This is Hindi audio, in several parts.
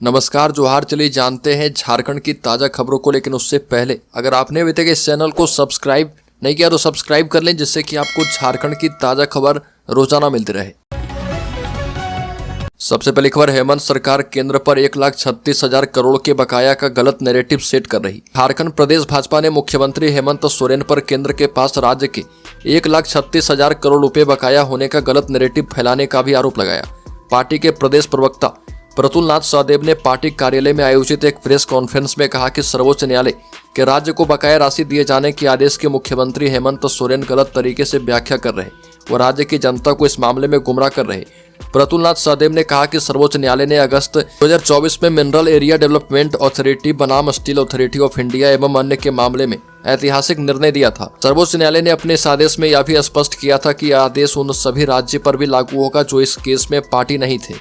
नमस्कार, जोहार। चलिए जानते हैं झारखंड की ताज़ा खबरों को, लेकिन उससे पहले अगर आपने अभी तक इस चैनल को सब्सक्राइब नहीं किया तो सब्सक्राइब कर लें, जिससे कि आपको झारखंड की ताज़ा खबर रोजाना मिलती रहे। सबसे पहली खबर, हेमंत सरकार केंद्र पर 1,36,000 करोड़ के बकाया का गलत नैरेटिव सेट कर रही। झारखंड प्रदेश भाजपा ने मुख्यमंत्री हेमंत सोरेन पर केंद्र के पास राज्य के 1,36,000 करोड़ रुपए बकाया होने का गलत नैरेटिव फैलाने का भी आरोप लगाया। पार्टी के प्रदेश प्रवक्ता प्रतुल नाथ सहदेव ने पार्टी कार्यालय में आयोजित एक प्रेस कॉन्फ्रेंस में कहा कि सर्वोच्च न्यायालय के राज्य को बकाया राशि दिए जाने के आदेश के मुख्यमंत्री हेमंत सोरेन गलत तरीके से व्याख्या कर रहे व राज्य की जनता को इस मामले में गुमराह कर रहे। प्रतुल नाथ सहदेव ने कहा कि सर्वोच्च न्यायालय ने अगस्त 2024 में मिनरल एरिया डेवलपमेंट अथॉरिटी बनाम स्टील अथॉरिटी ऑफ इंडिया एवं अन्य के मामले में ऐतिहासिक निर्णय दिया था। सर्वोच्च न्यायालय ने अपने इस आदेश में यह भी स्पष्ट किया था कि यह आदेश उन सभी राज्य पर भी लागू होगा जो इस केस में पार्टी नहीं थे।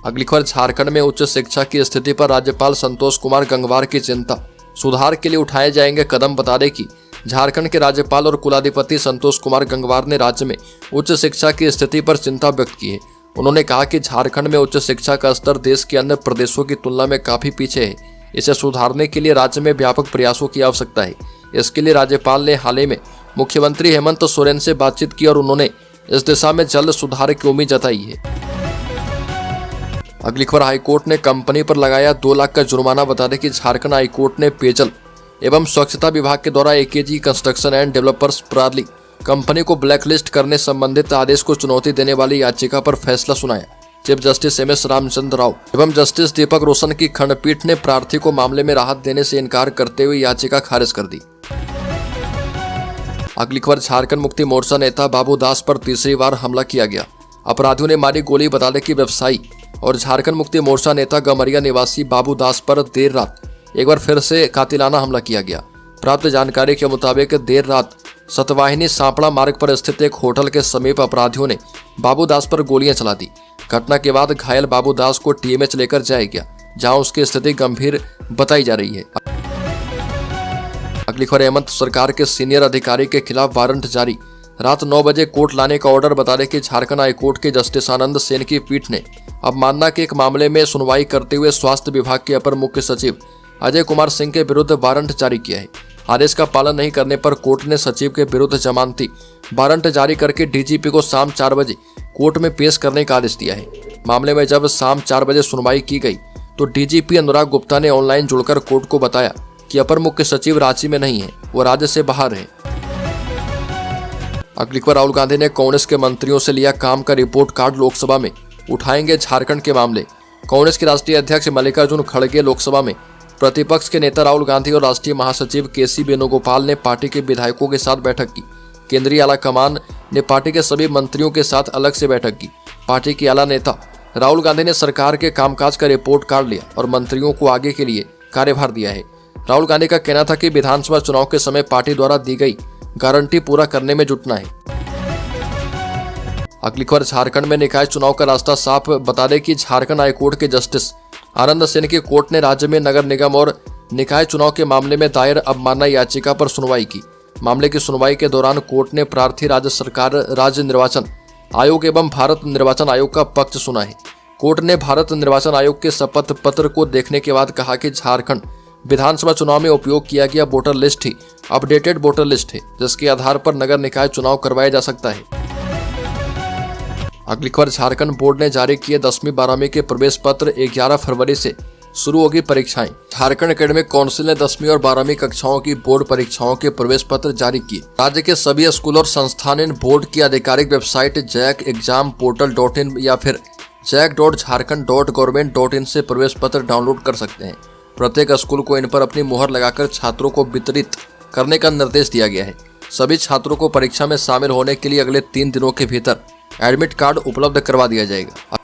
अगली खबर, झारखंड में उच्च शिक्षा की स्थिति पर राज्यपाल संतोष कुमार गंगवार की चिंता, सुधार के लिए उठाए जाएंगे कदम। बता दें कि झारखंड के राज्यपाल और कुलाधिपति संतोष कुमार गंगवार ने राज्य में उच्च शिक्षा की स्थिति पर चिंता व्यक्त की है। उन्होंने कहा कि झारखंड में उच्च शिक्षा का स्तर देश के अन्य प्रदेशों की तुलना में काफी पीछे है। इसे सुधारने के लिए राज्य में व्यापक प्रयासों की आवश्यकता है। इसके लिए राज्यपाल ने हाल ही में मुख्यमंत्री हेमंत सोरेन से बातचीत की और उन्होंने इस दिशा में जल्द सुधार की उम्मीद जताई है। अगली खबर, हाईकोर्ट ने कंपनी पर लगाया 2 लाख का जुर्माना। बता दें कि झारखंड हाईकोर्ट ने पेयजल एवं स्वच्छता विभाग के द्वारा एकेजी कंस्ट्रक्शन एंड डेवलपर्स प्राली कंपनी को ब्लैकलिस्ट करने संबंधित आदेश को चुनौती देने वाली याचिका पर फैसला सुनाया। Chief justice MS Ramchandra Rao एवं जस्टिस दीपक रोशन की खंडपीठ ने प्रार्थी को मामले में राहत देने से इनकार करते हुए याचिका खारिज कर दी। अगली खबर, झारखंड मुक्ति मोर्चा नेता बाबू दास पर तीसरी बार हमला किया गया, अपराधियों ने मारी गोली। बता दें कि व्यवसायी और झारखंड मुक्ति मोर्चा नेता गमरिया निवासी बाबू दास पर देर रात एक बार फिर से कातिलाना हमला किया गया। प्राप्त जानकारी के मुताबिक देर रात सतवाहिनी सांपड़ा मार्ग पर स्थित एक होटल के समीप अपराधियों ने बाबू दास पर गोलियां चला दी। घटना के बाद घायल बाबू दास को TMH लेकर जाया गया, जहां उसकी स्थिति गंभीर बताई जा रही है। अगली खबर, हेमंत सरकार के सीनियर अधिकारी के खिलाफ वारंट जारी, रात 9 बजे कोर्ट लाने का ऑर्डर। बता दें कि झारखंड हाईकोर्ट के जस्टिस आनंद सेन की पीठ ने अवमानना के एक मामले में सुनवाई करते हुए स्वास्थ्य विभाग के अपर मुख्य सचिव अजय कुमार सिंह के विरुद्ध वारंट जारी किया है। आदेश का पालन नहीं करने पर कोर्ट ने सचिव के विरुद्ध जमानती वारंट जारी करके DGP को शाम 4 बजे कोर्ट में पेश करने का आदेश दिया है। मामले में जब शाम 4 बजे सुनवाई की गई तो DGP अनुराग गुप्ता ने ऑनलाइन जुड़कर कोर्ट को बताया कि अपर मुख्य सचिव रांची में नहीं है, वो राज्य से बाहर है। अगली खबर, राहुल गांधी ने कांग्रेस के मंत्रियों से लिया काम का रिपोर्ट कार्ड, लोकसभा में उठाएंगे झारखंड के मामले। कांग्रेस के राष्ट्रीय अध्यक्ष मल्लिकार्जुन खड़गे लोकसभा में प्रतिपक्ष के नेता राहुल गांधी और राष्ट्रीय महासचिव KC वेणुगोपाल ने पार्टी के विधायकों के साथ बैठक की। केंद्रीय आला कमान ने पार्टी के सभी मंत्रियों के साथ अलग से बैठक की। पार्टी के आला नेता राहुल गांधी ने सरकार के कामकाज का रिपोर्ट कार्ड लिया और मंत्रियों को आगे के लिए कार्यभार दिया है। राहुल गांधी का कहना था कि विधानसभा चुनाव के समय पार्टी द्वारा दी गई गारंटी पूरा करने में जुटना है। अगली खबर, झारखंड में निकाय चुनाव का रास्ता साफ। बता दें कि झारखंड हाईकोर्ट के जस्टिस आनंद सेन की कोर्ट ने राज्य में नगर निगम और निकाय चुनाव के मामले में दायर अवमानना याचिका पर सुनवाई की। मामले की सुनवाई के दौरान कोर्ट ने प्रार्थी राज्य सरकार, राज्य निर्वाचन आयोग एवं भारत निर्वाचन आयोग का पक्ष सुना है। कोर्ट ने भारत निर्वाचन आयोग के शपथ पत्र को देखने के बाद कहा कि झारखंड विधानसभा चुनाव में उपयोग किया गया वोटर लिस्ट ही अपडेटेड वोटर लिस्ट है, जिसके आधार पर नगर निकाय चुनाव करवाया जा सकता है। अगली खबर, झारखंड बोर्ड ने जारी किए 10वीं 12वीं के प्रवेश पत्र, 11 फरवरी से शुरू होगी परीक्षाएं। झारखंड एकेडमिक काउंसिल ने 10वीं और 12वीं कक्षाओं की बोर्ड परीक्षाओं के प्रवेश पत्र जारी किए। राज्य के सभी स्कूल और संस्थान इन बोर्ड की आधिकारिक वेबसाइट jackexamportal.in या फिर jack.jharkhand.government.in से प्रवेश पत्र डाउनलोड कर सकते हैं। प्रत्येक स्कूल को इन पर अपनी मुहर लगाकर छात्रों को वितरित करने का निर्देश दिया गया है। सभी छात्रों को परीक्षा में शामिल होने के लिए अगले 3 दिनों के भीतर एडमिट कार्ड उपलब्ध करवा दिया जाएगा।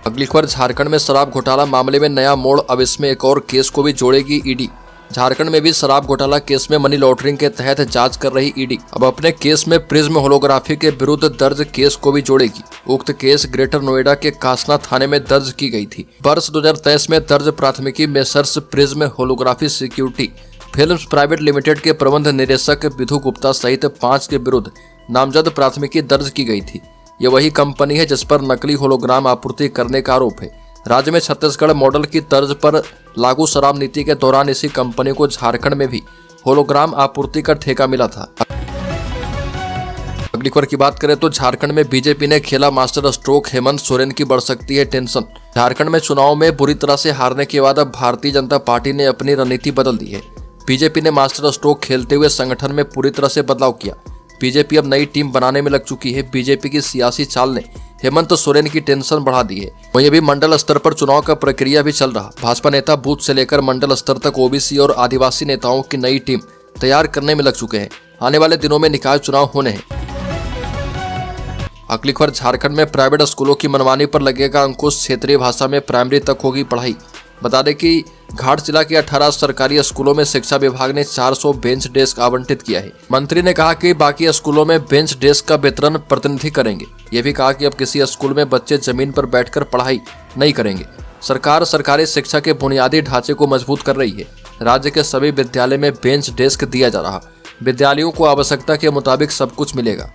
अगली खबर, झारखंड में शराब घोटाला मामले में नया मोड़, अब इसमें एक और केस को भी जोड़ेगी ईडी। झारखंड में भी शराब घोटाला केस में मनी लॉन्ड्रिंग के तहत जांच कर रही ईडी अब अपने केस में प्रिज्म होलोग्राफी के विरुद्ध दर्ज केस को भी जोड़ेगी। उक्त केस ग्रेटर नोएडा के कासना थाने में दर्ज की गई थी। वर्ष 2023 में दर्ज प्राथमिकी messrs prism holography security films private limited के प्रबंध निदेशक विधु गुप्ता सहित 5 के विरुद्ध नामजद प्राथमिकी दर्ज की गई थी। ये वही कंपनी है जिस पर नकली होलोग्राम आपूर्ति करने का आरोप है। राज्य में छत्तीसगढ़ मॉडल की तर्ज पर लागू शराब नीति के दौरान इसी कंपनी को झारखंड में भी होलोग्राम आपूर्ति का ठेका मिला था। अगली खबर की बात करें तो झारखंड में बीजेपी ने खेला मास्टर स्ट्रोक, हेमंत सोरेन की बढ़ सकती है टेंशन। झारखंड में चुनाव में बुरी तरह से हारने के बाद अब भारतीय जनता पार्टी ने अपनी रणनीति बदल दी है। बीजेपी ने मास्टर स्ट्रोक खेलते हुए संगठन में पूरी तरह से बदलाव किया। बीजेपी अब नई टीम बनाने में लग चुकी है। बीजेपी की सियासी चाल ने हेमंत सोरेन की टेंशन बढ़ा दी है। वहीं अभी मंडल स्तर पर चुनाव का प्रक्रिया भी चल रहा। भाजपा नेता बूथ से लेकर मंडल स्तर तक ओबीसी और आदिवासी नेताओं की नई टीम तैयार करने में लग चुके हैं। आने वाले दिनों में निकाय चुनाव होने हैं। अगली खबर, झारखंड में प्राइवेट स्कूलों की मनमानी पर लगेगा अंकुश, क्षेत्रीय भाषा में प्राइमरी तक होगी पढ़ाई। बता दें कि घाट जिला के 18 सरकारी स्कूलों में शिक्षा विभाग ने 400 बेंच डेस्क आवंटित किया है। मंत्री ने कहा कि बाकी स्कूलों में बेंच डेस्क का वितरण प्रतिनिधि करेंगे। ये भी कहा कि अब किसी स्कूल में बच्चे जमीन पर बैठकर पढ़ाई नहीं करेंगे। सरकार सरकारी शिक्षा के बुनियादी ढांचे को मजबूत कर रही है। राज्य के सभी विद्यालय में बेंच डेस्क दिया जा रहा। विद्यालयों को आवश्यकता के मुताबिक सब कुछ मिलेगा।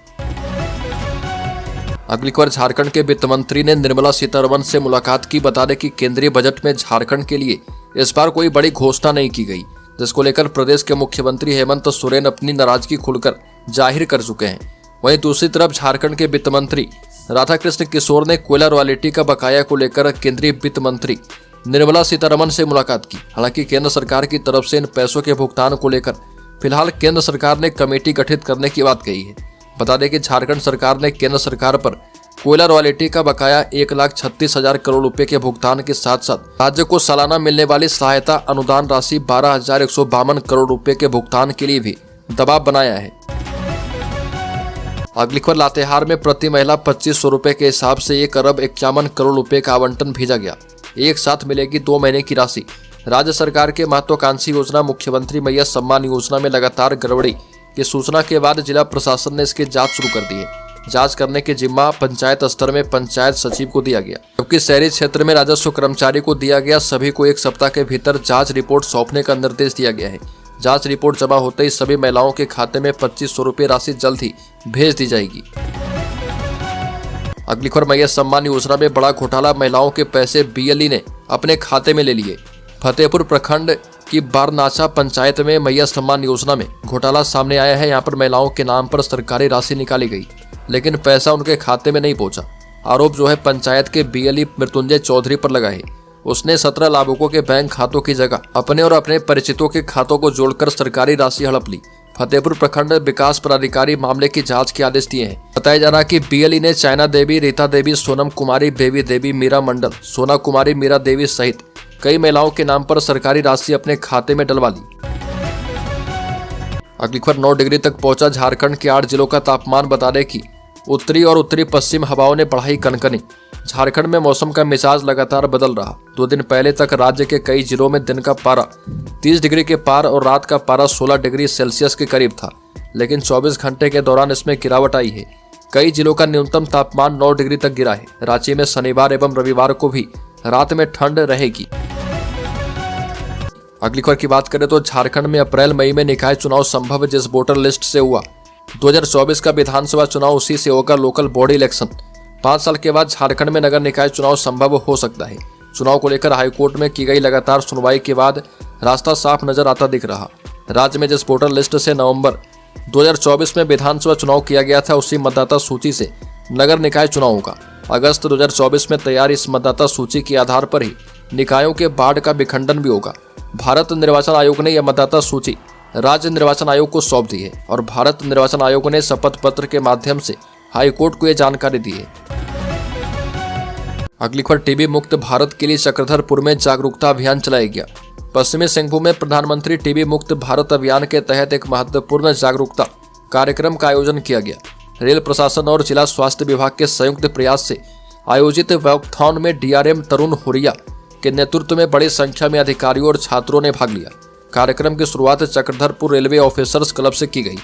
अगली खबर, झारखंड के वित्त मंत्री ने निर्मला सीतारमण से मुलाकात की। बता दें कि केंद्रीय बजट में झारखंड के लिए इस बार कोई बड़ी घोषणा नहीं की गई, जिसको लेकर प्रदेश के मुख्यमंत्री हेमंत सोरेन अपनी नाराजगी खुलकर जाहिर कर चुके हैं। वहीं दूसरी तरफ झारखंड के वित्त मंत्री राधाकृष्ण किशोर ने कोयला रॉयल्टी का बकाया को लेकर केंद्रीय वित्त मंत्री निर्मला सीतारमण से मुलाकात की। हालांकि केंद्र सरकार की तरफ से इन पैसों के भुगतान को लेकर फिलहाल केंद्र सरकार ने कमेटी गठित करने की बात कही है। बता दें कि झारखंड सरकार ने केंद्र सरकार पर कोयला रॉयल्टी का बकाया 1,36,000 करोड़ रुपए के भुगतान के साथ साथ राज्य को सालाना मिलने वाली सहायता अनुदान राशि 12,152 करोड़ रुपए के भुगतान के लिए भी दबाव बनाया है। अगली खबर, लातेहार में प्रति महिला 2,500 रुपए के हिसाब से 1,51 करोड़ रुपए का आवंटन भेजा गया। एक साथ मिलेगी 2 महीने की राशि। राज्य सरकार के महत्वाकांक्षी योजना मुख्यमंत्री मैया सम्मान योजना में लगातार गड़बड़ी की सूचना के बाद जिला प्रशासन ने इसकी जांच शुरू कर दी है। जांच करने के जिम्मा पंचायत स्तर में पंचायत सचिव को दिया गया, जबकि शहरी क्षेत्र में राजस्व कर्मचारी को दिया गया। सभी को 1 सप्ताह के भीतर जांच रिपोर्ट सौंपने का निर्देश दिया गया है। जांच रिपोर्ट जमा होते ही सभी महिलाओं के खाते में 2,500 रुपए राशि जल्द ही भेज दी जाएगी। अगली खबर, मैया सम्मान योजना में बड़ा घोटाला, महिलाओं के पैसे बीएलई ने अपने खाते में ले लिए। फतेहपुर प्रखंड की बारनाचा पंचायत में मैया सम्मान योजना में घोटाला सामने आया है। यहाँ पर महिलाओं के नाम पर सरकारी राशि निकाली गई, लेकिन पैसा उनके खाते में नहीं पहुंचा। आरोप जो है पंचायत के बीएलई मृत्युंजय चौधरी पर लगा है। उसने 17 लाभुकों के बैंक खातों की जगह अपने और अपने परिचितों के खातों को जोड़कर सरकारी राशि हड़प ली। फतेहपुर प्रखंड विकास पदाधिकारी मामले की जांच के आदेश दिए हैं। बताया जा रहा है कि बीएलई ने चाइना देवी, रीता देवी, सोनम कुमारी, बेबी देवी, मीरा मंडल, सोना कुमारी, मीरा देवी सहित कई महिलाओं के नाम पर सरकारी राशि अपने खाते में डलवा ली। अगली खबर, 9 डिग्री तक पहुंचा झारखंड के 8 जिलों का तापमान। बता दें कि उत्तरी और उत्तरी पश्चिम हवाओं ने बढ़ाई कनकनी। झारखंड में मौसम का मिजाज लगातार बदल रहा। 2 दिन पहले तक राज्य के कई जिलों में दिन का पारा 30 डिग्री के पार और रात का पारा 16 डिग्री सेल्सियस के करीब था, लेकिन 24 घंटे के दौरान इसमें गिरावट आई है। कई जिलों का न्यूनतम तापमान 9 डिग्री तक गिरा है। रांची में शनिवार एवं रविवार को भी रात में ठंड रहेगी। अगली खबर की बात करें तो झारखंड में अप्रैल मई में निकाय चुनाव संभव, जिस वोटर लिस्ट से हुआ 2024 का विधानसभा चुनाव उसी से होगा लोकल बॉडी इलेक्शन। 5 साल के बाद झारखंड में नगर निकाय चुनाव संभव हो सकता है। चुनाव को लेकर हाईकोर्ट में की गई लगातार सुनवाई के बाद रास्ता साफ नजर आता दिख रहा। राज्य में जिस वोटर लिस्ट से नवंबर 2024 में विधानसभा चुनाव किया गया था, उसी मतदाता सूची से नगर निकाय चुनाव होगा। अगस्त 2024 में तैयार इस मतदाता सूची के आधार पर ही निकायों के बाढ़ का विखंडन भी होगा। भारत निर्वाचन आयोग ने यह मतदाता सूची राज्य निर्वाचन आयोग को सौंप दी है और भारत निर्वाचन आयोग ने शपथ पत्र के माध्यम से हाईकोर्ट को यह जानकारी दी है। अगली खबर, टीबी मुक्त भारत के लिए चक्रधरपुर में जागरूकता अभियान चलाया गया। पश्चिमी सिंहभूम में प्रधानमंत्री टीबी मुक्त भारत अभियान के तहत एक महत्वपूर्ण जागरूकता कार्यक्रम का आयोजन किया गया। रेल प्रशासन और जिला स्वास्थ्य विभाग के संयुक्त प्रयास से आयोजित वॉकथॉन में डीआरएम तरुण हुरिया के नेतृत्व में बड़ी संख्या में अधिकारियों और छात्रों ने भाग लिया। कार्यक्रम की शुरुआत चक्रधरपुर रेलवे ऑफिसर्स क्लब से की गई।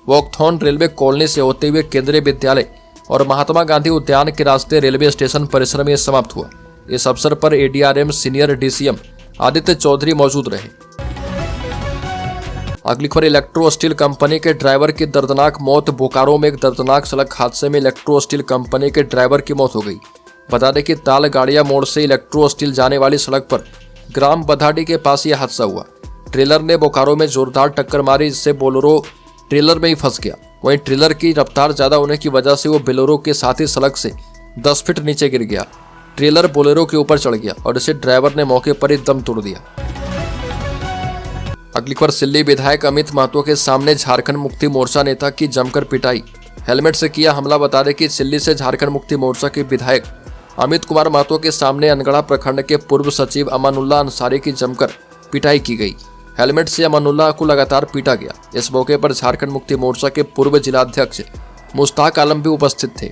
वॉकथॉन रेलवे कॉलोनी से होते हुए केंद्रीय विद्यालय और महात्मा गांधी उद्यान के रास्ते रेलवे स्टेशन परिसर में समाप्त हुआ। इस अवसर पर ADRM senior DCM Aditya Chaudhary मौजूद रहे। अगली खबर, इलेक्ट्रो स्टील कंपनी के ड्राइवर की दर्दनाक मौत। बोकारो में एक दर्दनाक सड़क हादसे में इलेक्ट्रो स्टील कंपनी के ड्राइवर की मौत हो गई। बता दें कि तालगाड़िया मोड़ से इलेक्ट्रो स्टील जाने वाली सड़क पर ग्राम बधाड़ी के पास यह हादसा हुआ। ट्रेलर ने बोकारो में जोरदार टक्कर मारी, जिससे बोलेरो ट्रेलर में ही फंस गया। वहीं ट्रेलर की रफ्तार ज्यादा होने की वजह से वो बोलेरो के साथ ही सड़क से 10 फीट नीचे गिर गया। ट्रेलर बोलेरो के ऊपर चढ़ गया और इसे ड्राइवर ने मौके पर ही दम तोड़ दिया। अगली खबर, सिल्ली विधायक अमित महतो के सामने झारखंड मुक्ति मोर्चा नेता की जमकर पिटाई। हेलमेट से किया हमला। बता दें कि सिल्ली से झारखंड मुक्ति मोर्चा के विधायक अमित कुमार महतो के सामने अनगढ़ा प्रखंड के पूर्व सचिव अमानुल्लाह अंसारी की जमकर पिटाई की गई। हेलमेट से अमानुल्लाह को लगातार पीटा गया। इस मौके पर झारखंड मुक्ति मोर्चा के पूर्व जिलाध्यक्ष मुश्ताक आलम भी उपस्थित थे।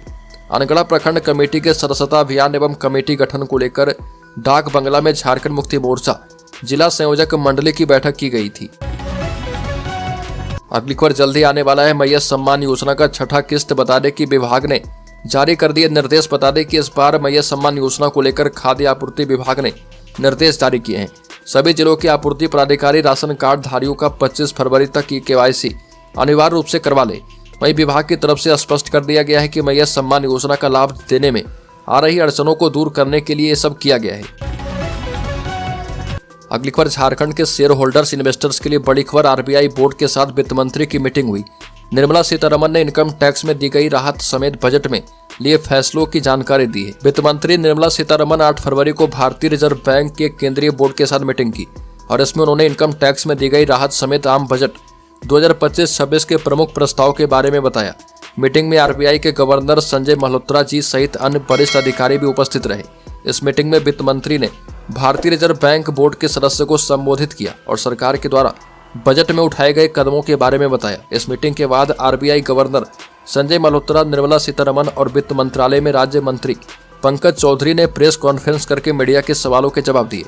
अनगढ़ा प्रखंड कमेटी के सदस्यता अभियान एवं कमेटी गठन को लेकर डाक बंगला में झारखंड मुक्ति मोर्चा जिला संयोजक मंडली की बैठक की गई थी। अगली खबर, जल्दी आने वाला है मैया सम्मान योजना का छठा किस्त। बता दें कि विभाग ने जारी कर दिए निर्देश। बता दें कि इस बार मैया सम्मान योजना को लेकर खाद्य आपूर्ति विभाग ने निर्देश जारी किए हैं। सभी जिलों के आपूर्ति पदाधिकारी राशन कार्ड धारियों का 25 फरवरी तक की KYC अनिवार्य रूप से करवा ले। वहीं विभाग की तरफ से स्पष्ट कर दिया गया है कि मैया सम्मान योजना का लाभ देने में आ रही अड़चनों को दूर करने के लिए ये सब किया गया है। अगली खबर, झारखंड के शेयर होल्डर्स इन्वेस्टर्स के लिए बड़ी खबर। RBI बोर्ड के साथ वित्त मंत्री की मीटिंग हुई। निर्मला सीतारमन ने इनकम टैक्स में दी गई राहत समेत बजट में लिए फैसलों की जानकारी दी है। वित्त मंत्री निर्मला सीतारमन 8 फरवरी को भारतीय रिजर्व बैंक के केंद्रीय बोर्ड के साथ मीटिंग की और इसमें उन्होंने इनकम टैक्स में दी गई राहत समेत आम बजट 2025-26 के प्रमुख प्रस्ताव के बारे में बताया। मीटिंग में RBI के गवर्नर संजय मल्होत्रा जी सहित अन्य वरिष्ठ अधिकारी भी उपस्थित रहे। इस मीटिंग में वित्त मंत्री ने भारतीय रिजर्व बैंक बोर्ड के सदस्य को संबोधित किया और सरकार के द्वारा बजट में उठाए गए कदमों के बारे में बताया। इस मीटिंग के बाद RBI गवर्नर संजय मल्होत्रा, निर्मला सीतारमन और वित्त मंत्रालय में राज्य मंत्री पंकज चौधरी ने प्रेस कॉन्फ्रेंस करके मीडिया के सवालों के जवाब दिए।